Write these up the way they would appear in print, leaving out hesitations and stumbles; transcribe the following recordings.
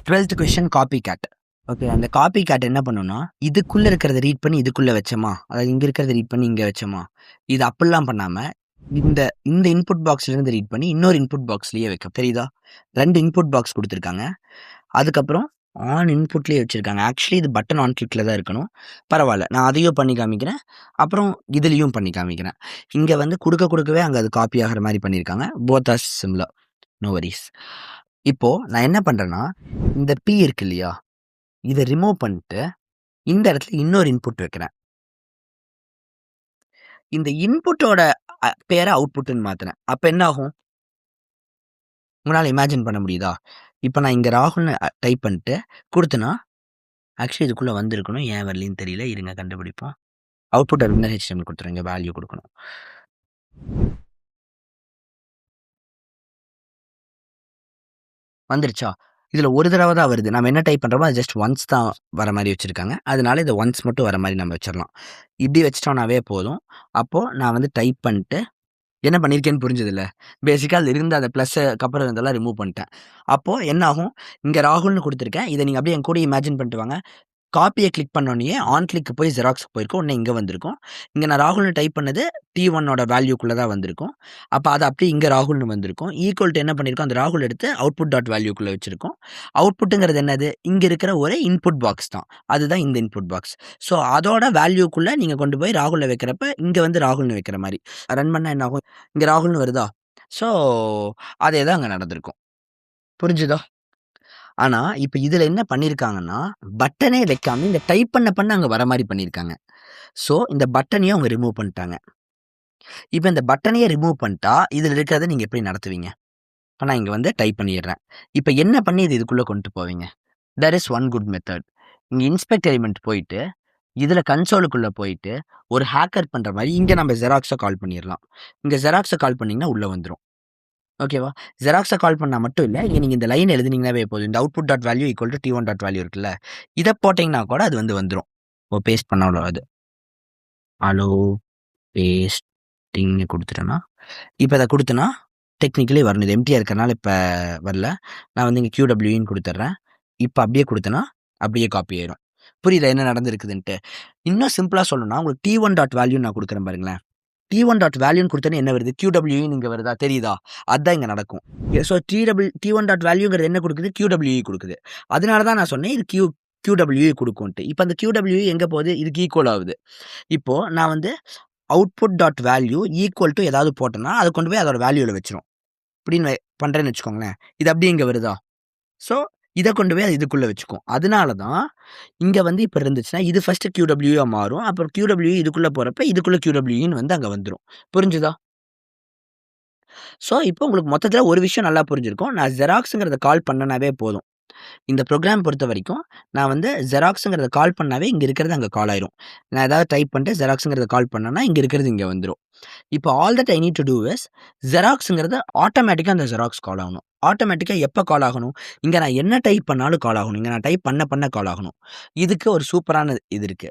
12th question copycat. Okay, அந்த copycat என்ன பண்ணும்னா, இதுக்குள்ள இருக்கிறத ரீட் பண்ணி இதுக்குள்ள வச்சோமா, அதாவது இங்க இருக்கிறத ரீட் பண்ணி இங்க வச்சோமா, இது அப்படிலாம் பண்ணாம, இந்த இந்த இன்புட் பாக்ஸ்ல இருந்து ரீட் பண்ணி இன்னொரு இன்புட் பாக்ஸ்லயே வைக்கும். தெரியுதா? 2 இன்புட் பாக்ஸ் குடுத்துருக்காங்க. அதுக்கப்புறம் ஆன் இன்புட்லயே வச்சிருக்காங்க. ஆக்சுவலி இது பட்டன் ஆன் கிளிக்ல தான் இருக்கணும். பரவால்ல. நான் அதையும் பண்ணி காமிக்கிறேன். அப்புறம் இதுலயும் பண்ணி காமிக்கிறேன். இங்க வந்து குடுக்கவே அங்க அது காப்பி ஆகுற மாரி பண்ணியிருக்காங்க. Both are similar. No worries. இப்போ நான் என்ன பண்றேன்னா, இந்த P இருக்கு இல்லையா? இத ரிமூவ் பண்ணிட்டு, இந்த இடத்துல இன்னொரு இன்புட் வைக்கிறேன். இந்த இன்புட்டோட பேர அவுட்புட்ன்னு மாத்துறேன். அப்ப என்ன ஆகும்? உங்களால இமேஜின் பண்ண முடியுதா? இப்ப நான் இங்க ராகுல்னு டைப் பண்ணிட்டு குடுத்தேன்னா, ஆக்சுவலி இதுக்குள்ள வந்திருக்கணும். ஏன் வரலைன்னு தெரியல. இருங்க கண்டுபிடிப்போம். அவுட்புட் அப்படின்னா HTML குடுத்துறேன். இங்க வேல்யூ குடுக்கணும். வந்துருச்சா? இதுல ஒரு தடவ தான் வருது. நம்ம என்ன டைப் பண்றோமோ அது ஜஸ்ட் ஒன்ஸ் தான் வர மாரி வச்சிருக்காங்க. அதனால இத ஒன்ஸ் மட்டும் வர மாரி நம்ம வச்சிரலாம். இப்படி வச்சுட்டோம்னாவே போதும். அப்போ நான் வந்து டைப் பண்ணிட்டு என்ன பண்ணியிருக்கேன்னு புரிஞ்சதுல்ல? பேசிக்கா அதுல இருந்த அந்த ப்ளஸ்ஸுக்கு அப்புறம் இருந்ததெல்லாம் ரிமூவ் பண்ணிட்டேன். அப்போ என்ன ஆகும்? இங்க ராகுல்னு குடுத்துருக்கேன். இத நீங்க அப்படியே என் கூட இமேஜின் பண்ணிட்டு வாங்க. காப்பிய கிளிக் பண்ணோனயே ஆன் கிளிக் போய் ஜெராக்ஸ்க்கு போயிருக்கும். உடனே இங்க வந்திருக்கும். இங்க நான் ராகுல்னு டைப் பண்ணது T1 ஓட வேல்யூக்குள்ள தான் வந்திருக்கும். அப்ப அது அப்படியே இங்க ராகுல்னு வந்திருக்கும். ஈக்குவல் டூ என்ன பண்ணியிருக்கோம், அந்த ராகுல் எடுத்து அவுட்புட் டாட் வேல்யூக்குள்ள வச்சிருக்கோம். அவுட்புட்ங்கிறது என்னது? இங்க இருக்கிற ஒரு இன்புட் பாக்ஸ் தான். அதுதான் இந்த இன்புட் பாக்ஸ். ஸோ அதோட வேல்யூக்குள்ள நீங்க கொண்டு போய் ராகுல்ல வைக்கிறப்ப, இங்க வந்து ராகுல்னு வைக்கிற மாரி. ரன் பண்ணா என்ன ஆகும்? இங்க ராகுல்னு வருதா? ஸோ அதே தான் அங்க நடந்திருக்கும். புரிஞ்சுதா? ஆனா, இப்ப இதுல என்ன பண்ணியிருக்காங்கன்னா, பட்டனே வைக்காம இந்த டைப் பண்ண அங்க வர மாரி பண்ணியிருக்காங்க. ஸோ, இந்த பட்டனையும் அவங்க ரிமூவ் பண்ணிட்டாங்க. இப்ப இந்த பட்டனையே ரிமூவ் பண்ணிட்டா, இதுல இருக்கிறத நீங்க எப்படி நடத்துவீங்க? இப்ப நான் இங்க வந்து டைப் பண்ணிடுறேன். இப்ப என்ன பண்ணி இது இதுக்குள்ள கொண்டு போவீங்க? There is one good method. இங்க இன்ஸ்பெக்ட் எலிமெண்ட் போயிட்டு, இதுல கன்சோலுக்குள்ள போயிட்டு, ஒரு ஹேக்கர் பண்ற மாரி இங்க நம்ம ஜெராக்ஸ கால் பண்ணிறலாம். இங்க ஜெராக்ஸ கால் பண்ணீங்கன்னா உள்ள வந்துரும். ஓகேவா? ஜெராக்ஸ கால் பண்ணா மட்டும் இல்ல, இங்க நீங்க இந்த லைன் எழுதுனீங்கனாவே போதும். இந்த output dot value equal to T1 dot value இருக்குல்ல, இத போட்டீங்கன்னா கூட அது வந்து வந்துரும். பேஸ்ட் பண்ணாலும் அது. அலோ பேஸ்டிங்னு குடுத்துட்டேன்னா, இப்ப இத குடுத்தேன்னா, டெக்னிக்கலி வரணும். இது எம்ப்டியா இருக்கறனால இப்ப வரல. நான் வந்து இங்க QWEன்னு குடுத்துடுறேன். இப்ப அப்படியே குடுத்தேன்னா, அப்படியே காப்பி ஆயிரும். புரியுதா என்ன நடந்திருக்குதுன்ட்டு? இன்னும் சிம்பிளா சொல்லணும்னா, உங்களுக்கு T1 டாட் வேல்யூன்னு நான் குடுக்குறேன் பாருங்களேன். T1 டாட் வேல்யூன்னு குடுத்தோனே என்ன வருது? QWEன்னு இங்க வருதா? தெரியுதா? அதான் இங்க நடக்கும். ஸோ T1 டாட் வேல்யூங்கிறது என்ன குடுக்குது? QWE குடுக்குது. அதனால தான் நான் சொன்னேன் இது QWE குடுக்கும்ன்ட்டு. இப்ப அந்த QWE எங்க போகுது? இதுக்கு ஈக்குவல் ஆகுது. இப்போ நான் வந்து output dot value equal to ஏதாவது போட்டேன்னா, அத கொண்டு போய் அதோட வேல்யூல வச்சுரும். இப்படின்னு பண்றேன்னு வச்சுக்கோங்களேன். இது அப்படியே இங்க வருதா? ஸோ இத கொண்டு போய் அது இதுக்குள்ள வச்சுக்கும். அதனால தான் இங்க வந்து இப்ப இருந்துச்சுன்னா, இது ஃபர்ஸ்ட் QWEஆ மாறும். அப்புறம் QWE இதுக்குள்ள போறப்ப, இதுக்குள்ள QWEன்னு வந்து அங்க வந்துரும். புரிஞ்சுதா? ஸோ இப்போ உங்களுக்கு மொத்தத்துல ஒரு விஷயம் நல்லா புரிஞ்சிருக்கும். நான் ஜெராக்ஸ்ங்கிறத கால் பண்ணனாவே போதும். இந்த ப்ரோகிராம் பொறுத்தவரைக்கும், நான் வந்து ஜெராக்ஸ்ங்கிறத கால் பண்ணாவே இங்க இருக்கிறது அங்க கால் ஆயிரும். நான் ஏதாவது டைப் பண்ணிட்டு ஜெராக்ஸ்ங்கிறத கால் பண்ணேன்னா, இங்க இருக்கிறது இங்க வந்துரும். இப்போ all that I need to do is ஜெராக்ஸ்ங்கிறது ஆட்டோமேட்டிக்கா அந்த ஜெராக்ஸ் கால் ஆகணும். ஆட்டோமேட்டிக்கா எப்ப கால் ஆகணும்? இங்க நான் என்ன டைப் பண்ணாலும் கால் ஆகணும். இங்க நான் டைப் பண்ண கால் ஆகணும். இதுக்கு ஒரு சூப்பரான இது இருக்கு.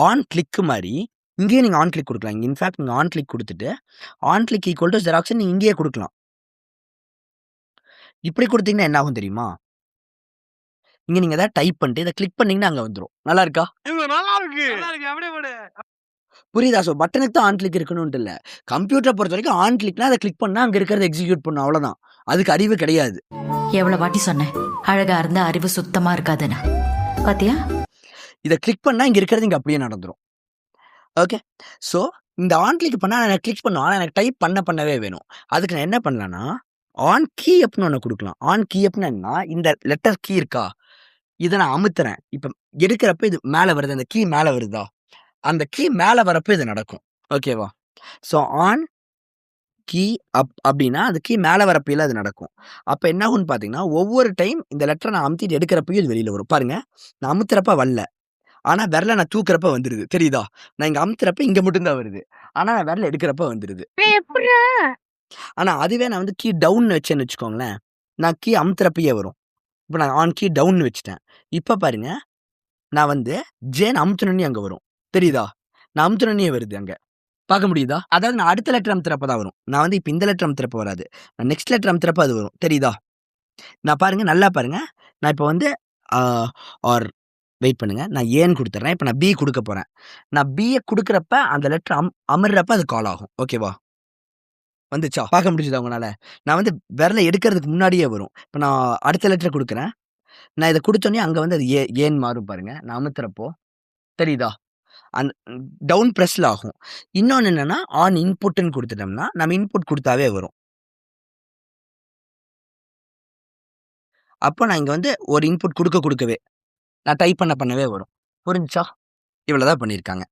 ஆன் கிளிக் மாரி இங்கேயும் நீங்க ஆன் கிளிக் குடுக்கலாம். இன்ஃபாக்ட் நீங்க ஆன் கிளிக் குடுத்துட்டு, ஆன் கிளிக் ஈக்குவல் டூ ஜெராக்ஸ்ன்னு நீங்க இங்கேயே குடுக்கலாம். இப்படி குடுத்தீங்கன்னா என்ன ஆகும் தெரியுமா? இங்க நீங்க ஏதாவது டைப் பண்ணிட்டு இத கிளிக் பண்ணீங்கன்னா அங்க வந்துரும். நல்லா இருக்கா? இது நல்லா இருக்கு. நல்லா இருக்கு. அப்படியே போடு. புரியுதா? ஸோ பட்டனுக்கு தான் ஆன் கிளிக் இருக்கணும்ன்ட்டு இல்ல. கம்ப்யூட்டர பொறுத்தவரைக்கும் ஆன் கிளிக்னா அத கிளிக் பண்ணா அங்க இருக்கிறத எக்ஸிக்யூட் பண்ணும் அவ்வளோதான். அதுக்கு அறிவு கிடையாது. எவ்வளவு வாட்டி சொன்னேன் அழகா இருந்த அறிவு சுத்தமா இருக்காதுன்னு. பாத்தியா? இத கிளிக் பண்ணா இங்க இருக்கிறது இங்க அப்படியே நடந்துரும். ஓகே. ஸோ இந்த ஆன் கிளிக் பண்ணா நான் கிளிக் பண்ணும். ஆனா எனக்கு டைப் பண்ணவே வேணும். அதுக்கு நான் என்ன பண்ணலாம்னா, ஆன் கீ அப்ன்னு ஒண்ணு குடுக்கலாம். ஆன் கீ அப்னா என்னன்னா, இந்த லெட்டர் கீ இருக்கா? இத நான் அமுத்துறேன். இப்ப எடுக்கிறப்ப இது மேல வருது. அந்த கீ மேல வருதா? அந்த கீ மேல வரப்ப இது நடக்கும். ஓகேவா? ஸோ ஆன் கீ அப் அப்படின்னா, அது கீ மேல வரப்பையில அது நடக்கும். அப்ப என்ன ஆகும்னு பார்த்தீங்கன்னா, ஒவ்வொரு டைம் இந்த லெட்டர நான் அமுத்திட்டு எடுக்கிறப்பயும் இது வெளியில வரும். பாருங்க, நான் அமுத்துறப்ப வரல. ஆனா விரல நான் தூக்குறப்ப வந்துருது. தெரியுதா? நான் இங்க அமுத்துறப்ப இங்க மட்டும் தான் வருது. ஆனா நான் விரல எடுக்கிறப்ப வந்துருது. ஆனா அதுவே நான் வந்து கீ டவுன்னு வச்சேன்னு வச்சுக்கோங்களேன், நான் கீ அமுத்துறப்பயே வரும். இப்ப நான் ஆன் கீ டவுன்னு வச்சுட்டேன். இப்ப பாருங்க, நான் வந்து ஜேன்னு அமுத்துனோனே அங்க வரும். தெரியுதா? நான் அமுத்துனோனே வருது அங்க. பார்க்க முடியுதா? அதாவது நான் அடுத்த லெட்டர் அமுத்துறப்ப தான் வரும். நான் வந்து இப்ப இந்த லெட்டர் அமுத்துறப்ப வராது. நான் நெக்ஸ்ட் லெட்டர் அமுத்துறப்ப அது வரும். தெரியுதா? நான் பாருங்க, நல்லா பாருங்க. நான் இப்போ வந்து ஆர் வெயிட் பண்ணுங்க. நான் ஏன்னு குடுத்துர்றேன். இப்ப நான் பி குடுக்க போறேன். நான் பிய குடுக்குறப்ப அந்த லெட்டர் அமர்றப்ப அது கால் ஆகும். ஓகேவா? வந்துச்சா? பார்க்க முடிஞ்சுதா உங்கனால? நான் வந்து விரல எடுக்கிறதுக்கு முன்னாடியே வரும். இப்ப நான் அடுத்த லெட்டர் குடுக்குறேன். நான் இத குடுத்தோனே அங்க வந்து அது ஏன்னு மாறும் பாருங்க. நான் அமுத்துறப்போ. தெரியுதா? அந் டவுன் பிரஸ்ல ஆகும். இன்னொன்னு என்னன்னா, ஆன் இன்புட்ன்னு குடுத்துட்டோம்னா, நம்ம இன்புட் குடுத்தாவே வரும். அப்போ நான் இங்க வந்து ஒரு இன்புட் குடுக்கவே, நான் டைப் பண்ணவே வரும். புரிஞ்சுச்சா? இவ்வளோ தான் பண்ணியிருக்காங்க.